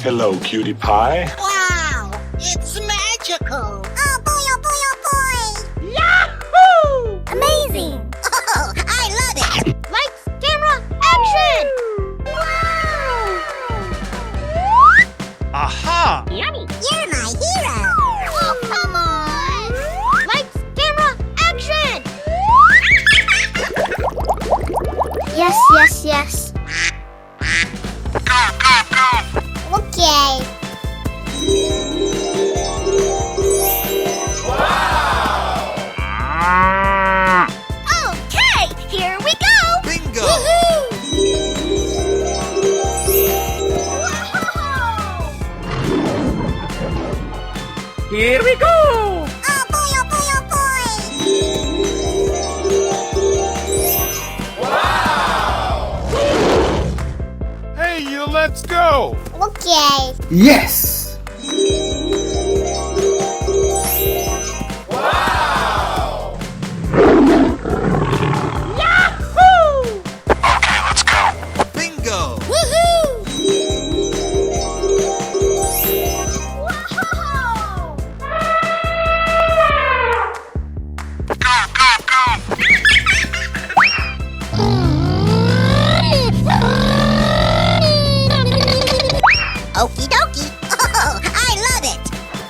Hello, cutie pie. Wow, it's magical. Oh boy, oh boy, oh boy! Yahoo! Amazing! Oh, I love it. Lights, camera, action! Wow! Aha! Yummy! You're my hero! Oh, come on! Lights, camera, action! Yes, yes, yes. Okay. Okay, here we go! Bingo! Here we go! Oh boy, oh boy, oh boy! Hey, you, let's go! Okay. Yes! Bingo! Woohoo! Okie dokie. Oh, I love it.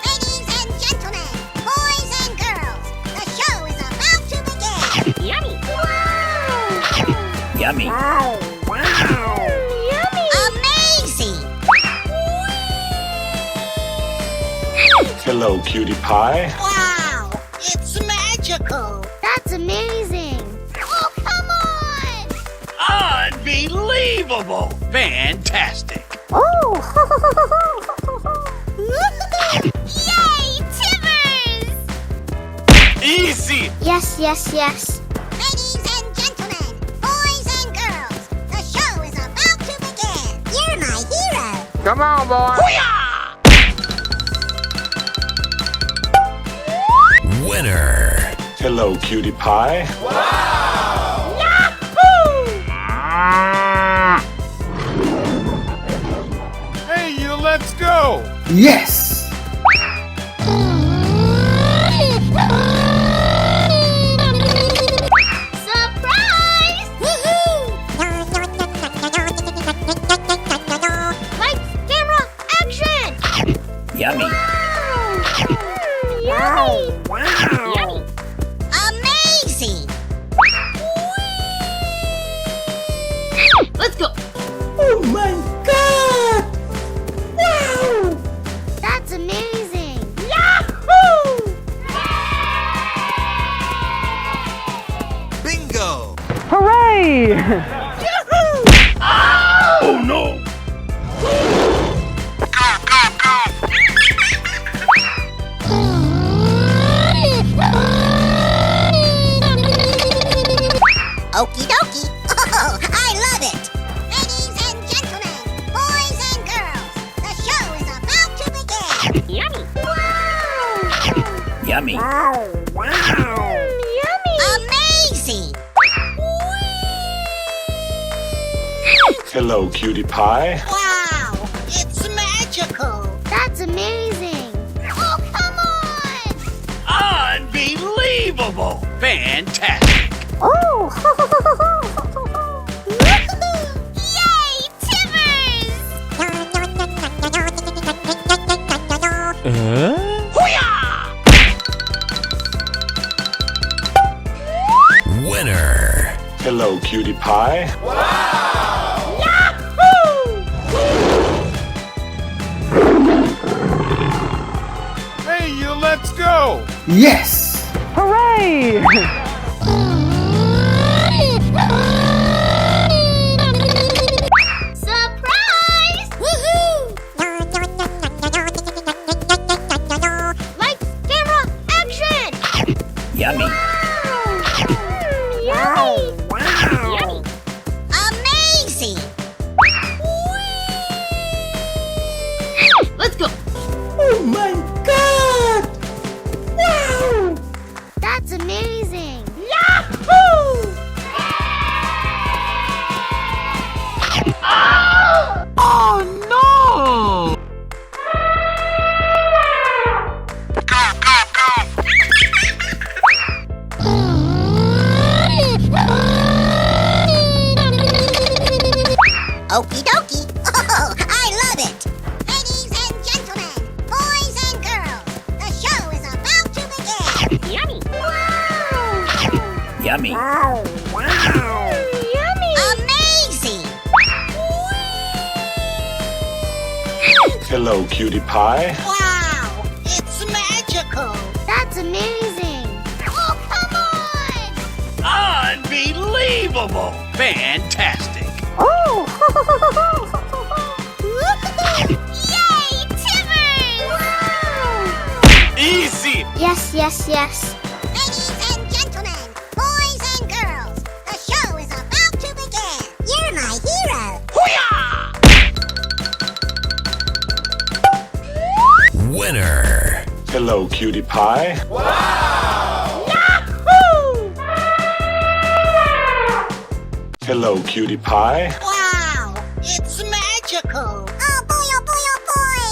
Ladies and gentlemen, boys and girls, the show is about to begin. Yummy! Yummy! Yummy! Amazing. Hello, cutie pie. Wow, it's magical. That's amazing! Oh, come on! Unbelievable! Fantastic! Oh! Yay, Timbers! Easy! Yes, yes, yes. Ladies and gentlemen, boys and girls, the show is about to begin. You're my hero! Come on, boy! Winner. Hello, cutie pie. Hey, you, let's go! Yes! Surprise! Woohoo! Lights, camera, action! Yummy! Yummy! Yummy! Amazing. Let's go! Oh my god! Wow! That's amazing! Bingo! Hooray! Oh no! Okie dokie. Oh, I love it. Ladies and gentlemen, boys and girls, the show is about to begin. Yummy! Yummy! Yummy! Amazing. Hello, cutie pie. Wow, it's magical. That's amazing! Oh, come on! Unbelievable! Fantastic! Oh! Yay, Timbers! Winner. Hello, cutie pie. Hey, you, let's go! Yes! Hooray! Surprise! Woohoo! Lights, camera, action! Yummy! Yummy! Yummy! Amazing. Let's go! Oh my god! Wow! Yummy. Yummy. Amazing! Hello, cutie pie. Wow! It's magical! That's amazing. Oh, come on. Unbelievable! Fantastic! Oh. Yay, Timmers. Wow. Easy! Yes, yes, yes. Ladies and gentlemen, boys and girls, the show is about to begin. You're my hero. Winner. Hello, cutie pie. Yahoo! Hello, cutie pie. Wow! It's magical! Oh boy, oh boy, oh boy!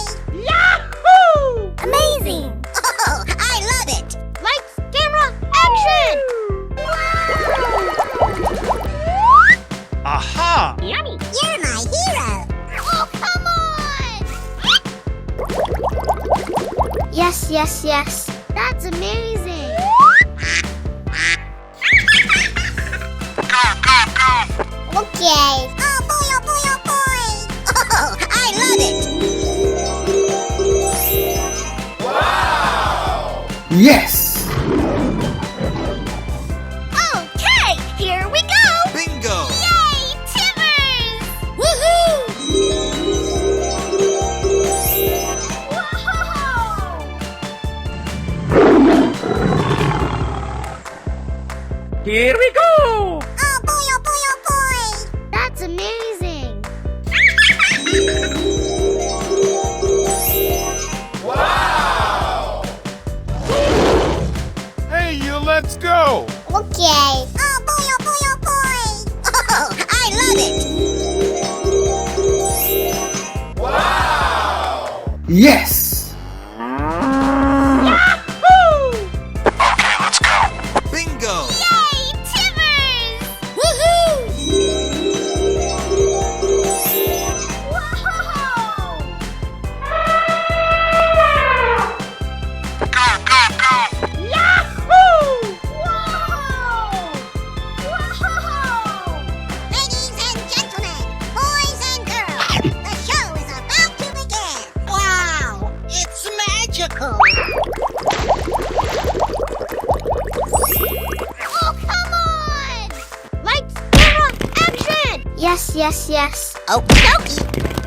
Yahoo! Amazing. Oh, I love it! Lights, camera, action! Aha! Yummy. You're my hero! Oh, come on! Yes, yes, yes. That's amazing. Okay. Oh boy, oh boy, oh boy! Oh, I love it! Yes. Okay, here we go. Bingo! Yay, Timmers! Woohoo! Whoa! Here we go. Oh boy, oh boy, oh boy! That's amazing. Hey, you, let's go! Okay. Oh boy, oh boy, oh boy! Oh, I love it! Yes. Yahoo! Bingo! Yay, Timmers! Woohoo! Yahoo! Whoa! Whoa! Ladies and gentlemen, boys and girls, the show is about to begin. Wow! It's magical! Oh, come on! Lights, camera, action! Yes, yes, yes. Okie dokie!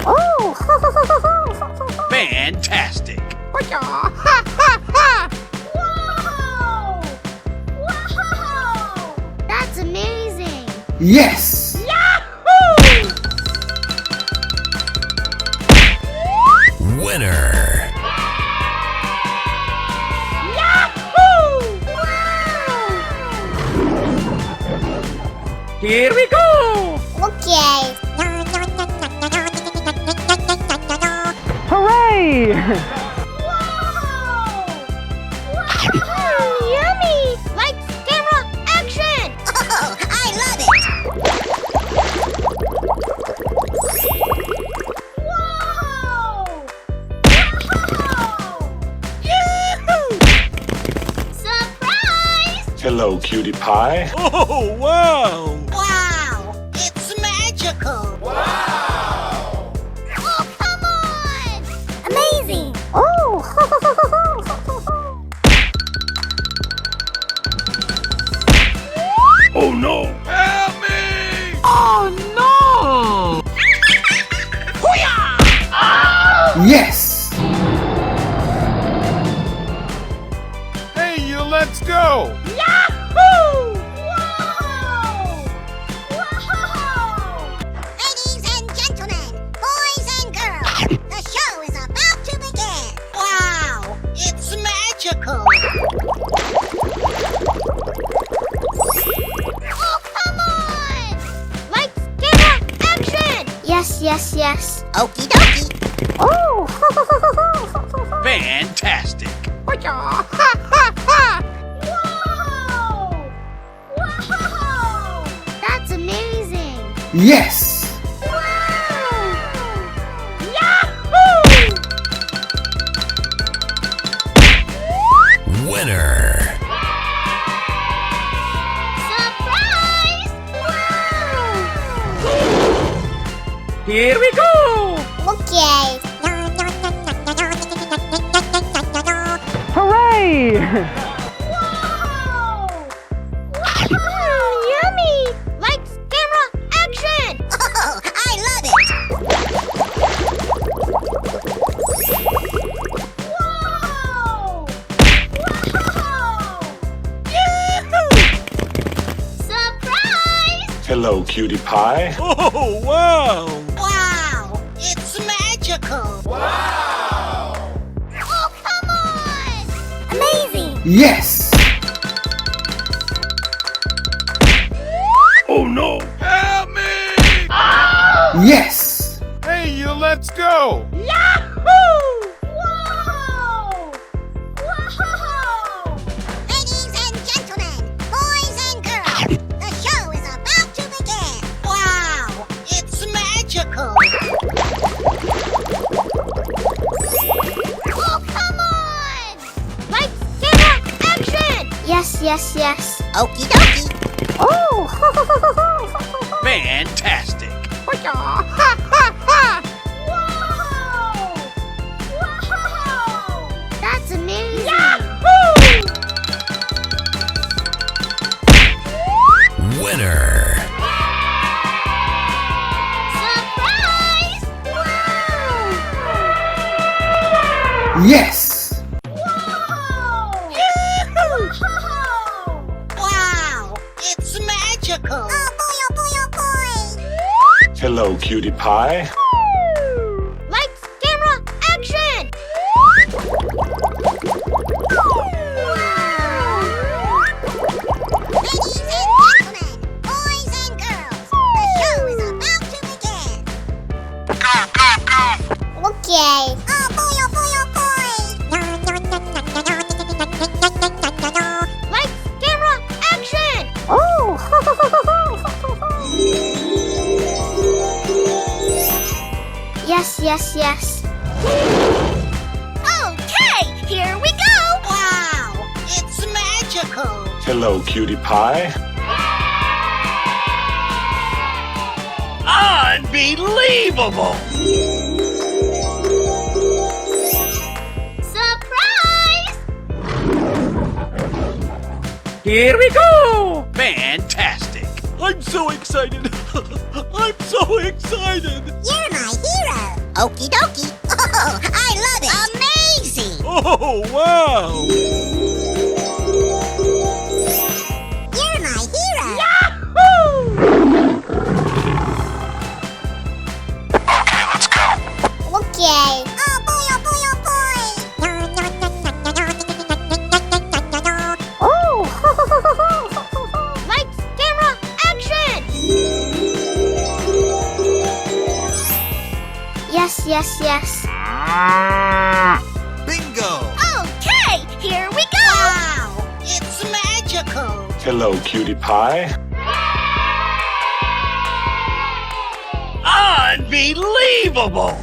Oh! Fantastic! Whoa! Whoa! That's amazing. Yes. Yahoo! Winner. Yahoo! Here we go. Okay. Hooray. Yummy! Lights, camera, action! Oh, I love it! Surprise! Hello, cutie pie. Oh, wow! Wow! It's magical! Oh, come on! Amazing! Oh! Oh no! Help me! Yes. Hey, you, let's go! Yahoo! Whoa! Whoa! Ladies and gentlemen, boys and girls, the show is about to begin. Wow! It's magical! Oh, come on! Lights, camera, action! Yes, yes, yes. Okie dokie! Oh! Fantastic! Whoa! Whoa! That's amazing. Yes. Wow! Yahoo! Winner. Okay. Hooray! Yummy! Lights, camera, action! Oh, I love it! Surprise! Hello, cutie pie. Oh, wow! Wow! It's magical! Oh, come on! Amazing! Yes! Oh, no! Help me! Yes! Hey, you, let's go! Yahoo! Whoa! Whoa! Ladies and gentlemen, boys and girls, the show is about to begin! Wow! It's magical! Oh, come on! Lights, camera, action! Yes, yes, yes. Okie dokie! Oh! Fantastic! Whoa! Whoa! That's amazing! Yahoo! Winner. Surprise! Wow! Yes! Whoa! Wow! It's magical! Oh boy, oh boy, oh boy! Hello, cutie pie. Lights, camera, action! Ladies and gentlemen, boys and girls, the show is about to begin! Okay. Oh boy, oh boy, oh boy! Lights, camera, action! Oh! Yes, yes, yes. Okay, here we go! Wow! It's magical! Hello, cutie pie. Unbelievable! Surprise! Here we go! Fantastic! I'm so excited! I'm so excited! You're my hero! Okie dokie! Oh, I love it! Amazing! Oh, wow! You're my hero! Okay. Oh boy, oh boy, oh boy! Oh! Lights, camera, action! Yes, yes, yes. Bingo! Okay, here we go! Wow! It's magical! Hello, cutie pie. Unbelievable!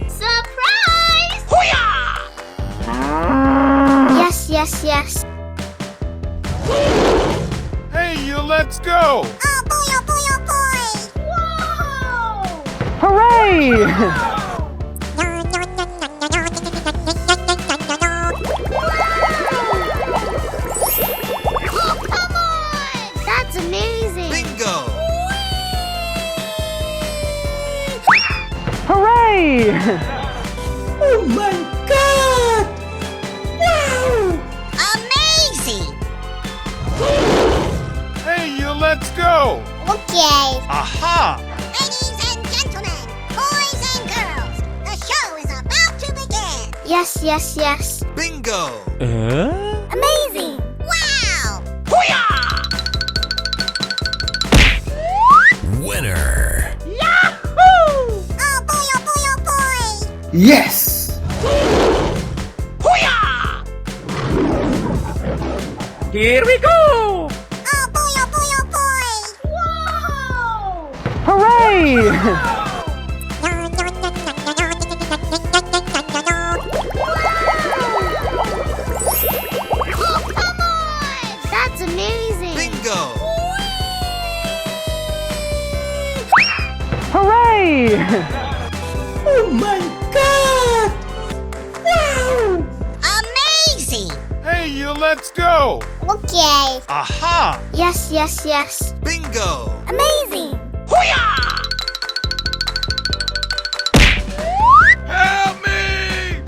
Surprise! Yes, yes, yes. Hey, you, let's go! Oh boy, oh boy, oh boy! Whoa! Hooray! Oh, come on! That's amazing! Bingo! Hooray! Oh my god! Wow! Amazing! Hey, you, let's go! Okay. Aha! Ladies and gentlemen, boys and girls, the show is about to begin! Yes, yes, yes. Bingo! Amazing! Wow! Winner. Yahoo! Oh boy, oh boy, oh boy! Yes! Here we go! Oh boy, oh boy, oh boy! Whoa! Hooray! Oh, come on! That's amazing! Bingo! Hooray! Oh my god! Wow! Amazing! Hey, let's go. Okay. Aha! Yes, yes, yes. Bingo! Amazing. Help me!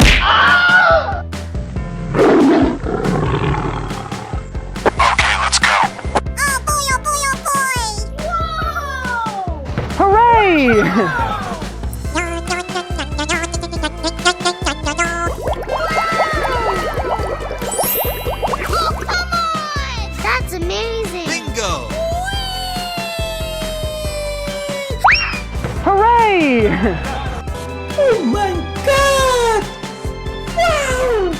Oh boy, oh boy, oh boy! Hooray! That's amazing. Bingo! Hooray! Oh my god! Wow!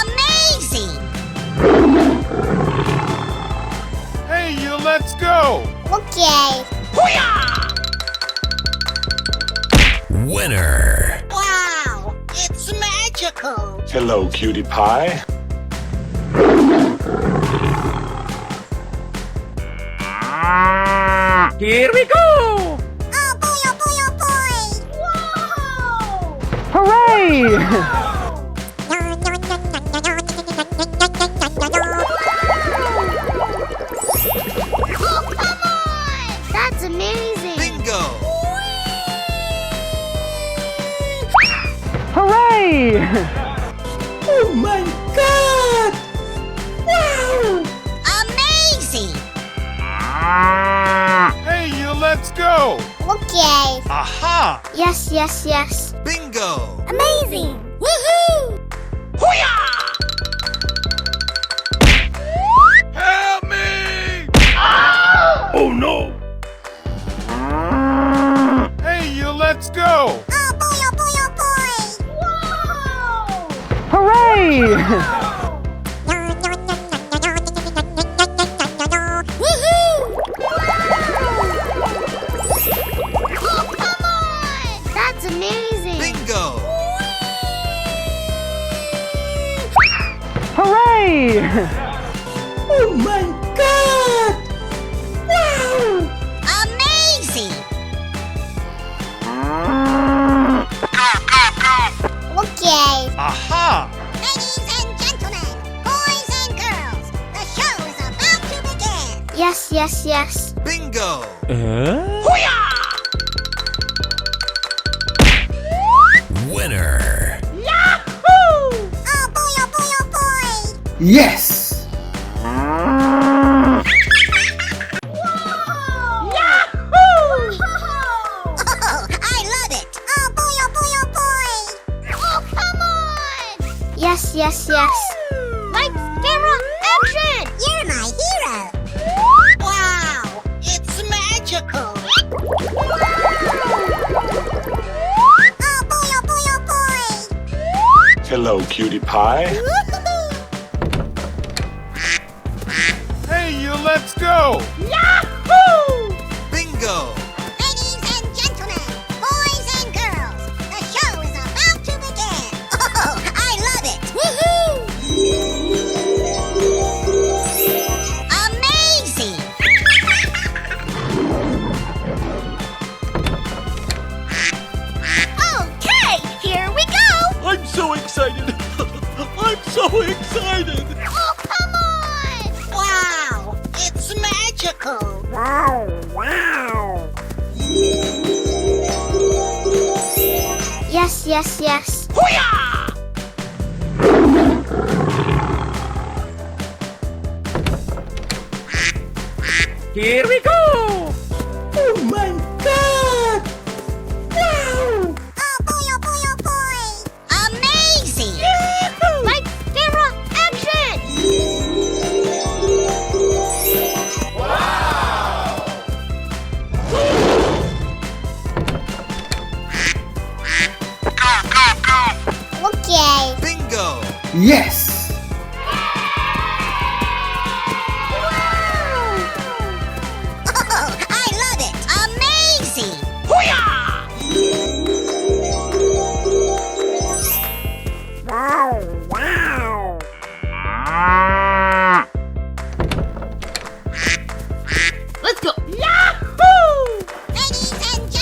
Amazing! Hey, let's go. Okay. Winner! Wow! It's magical! Hello, cutie pie. Here we go! Oh boy, oh boy, oh boy! Hooray! That's amazing. Bingo! Hooray! Oh my god! Wow! Amazing! Hey, let's go. Okay. Aha! Yes, yes, yes. Bingo! Amazing. Woohoo! Help me! Oh no! Hey, let's go. Oh boy, oh boy, oh boy! Hooray! That's amazing. Bingo! Hooray! Oh my god! Wow! Amazing! Okay. Aha! Ladies and gentlemen, boys and girls, the show is about to begin! Yes, yes, yes. Bingo! Winner! Oh boy, oh boy, oh boy! Yes! Oh, I love it! Oh boy, oh boy, oh boy! Oh, come on! Yes, yes, yes. Lights, camera, action! You're my hero! Wow! It's magical! Oh boy, oh boy, oh boy! Hello, cutie pie. Hey, let's go. Bingo! Ladies and gentlemen, boys and girls, the show is about to begin! Oh, I love it! Woohoo! Amazing! Okay, here we go! I'm so excited! I'm so excited! Oh, come on! Wow, it's magical! Wow, wow! Yes, yes, yes. Here we go! Oh my god! Wow! Oh boy, oh boy, oh boy! Amazing! Lights, camera, action! Okay. Bingo! Yes!